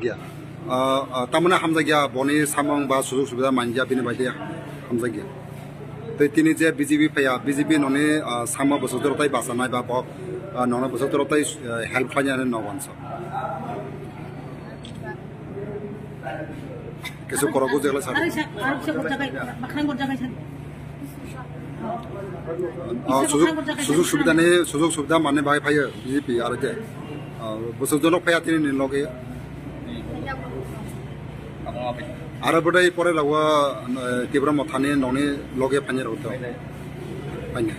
gya tamana hamza gya boni samong ba sujog subida manja bini baide hamza gya te tini je BJP phaya BJP noni sama bosodor tai basanai ba bo nona bosodor tai help khanya ne no wansa kesu korogo jela sa sujog subida mane bai phaya BJP ar je bosodor phaya tini ni loge Ara budai pore lawa tibra mothane noni loge phanye roto phanye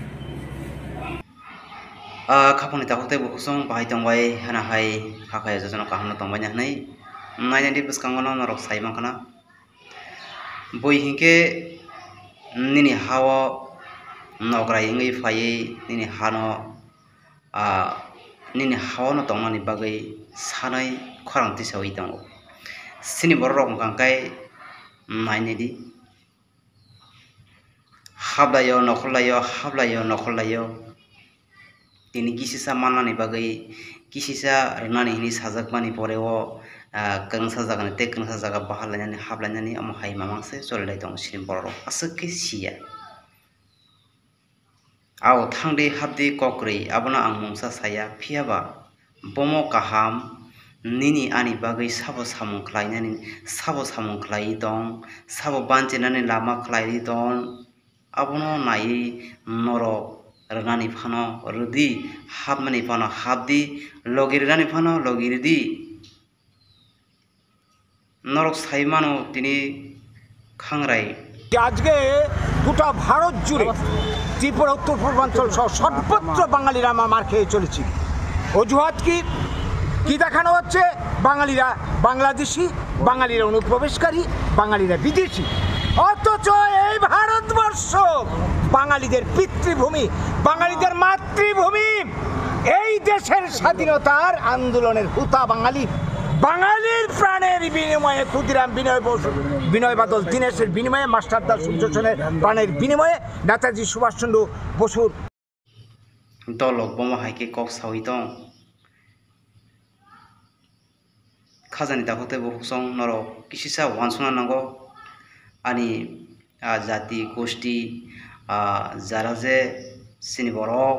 khaponi tahote bukosong bahai tongbai hana hai khakhaya jojono kahana tongbai nai nainani buskangono norok saima kana boi hinke nini hawa nograi ngai phai nini hano nini hawa no tongmani bagai sanai khorang tisawi tongo sini borok kangkai nainedi hablayo nokholayo tini kisisa manani bagai kisisa rnani hini sajakmani poreo kangsa jaga bahalanyani hablanyani amo hai mamangse cholilai tong sini borok asukke sia aw thangde habde kokrei abona ang mungsa saya phiaba bomo kaham nini ani bagai sabo samung khlai dong sabo banchenani lama khlai dong abono nai noro rnani phano rudi habmani phano habdi logirani phano logirdi norok saimano tini khangrai আজকে গোটা ভারত জুড়ে ত্রিপুরা উত্তর পূর্বাঞ্চল সহ সর্বত্র বাঙালিরা মার খেয়ে চলেছি অজুহাত কি দেখানো হচ্ছে বাঙালিরা বাংলাদেশি বাঙালিরা অনুপ্রবেশকারী বাঙালিরা বিদেশি অথচ এই ভারতবর্ষ বাঙালিদের পিতৃভূমি বাঙালিদের মাতৃভূমি এই দেশের স্বাধীনতার আন্দোলনের হুতা বাঙালির প্রাণের বিনিময়ে ক্ষুদিরাম বিনয় বাদল দীনেশের বিনিময়ে মাস্টারদা সূর্য সেনের প্রাণের বিনিময়ে নেতাজি সুভাষচন্দ্র বসুর দলক বোমা হাইকে কক সাউই দং খাজানি দাখতে বকসং নরক কিসিসা ওয়ানসনা নাঙ্গো ani jati goshti jara je sini borok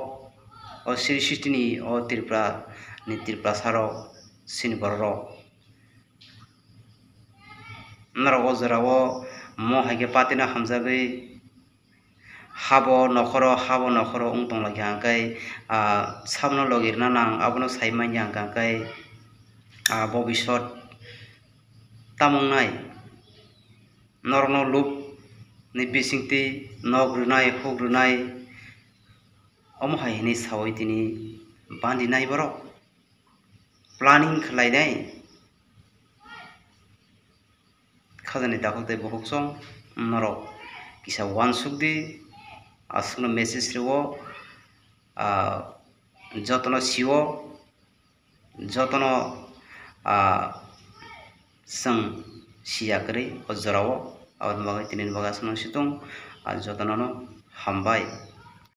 o siri sistini o Tripura saro sini borok narok ojorao mo haike patina hamjagai habo nokhoro ungtong lagi hangkai sabno logirna nang abono saimai hangkai bobishot tamongnai norno loop ni bisingti nogrunai hogrunai omo hai ni sawai tini bandi nai borok planning khlai nai khajani dakhte bohoksong norok kisa wansukdi asungno message rewo jotono siwo jotono sang siakri ojorao awal bagai tinin bagas nang situng jotono hambai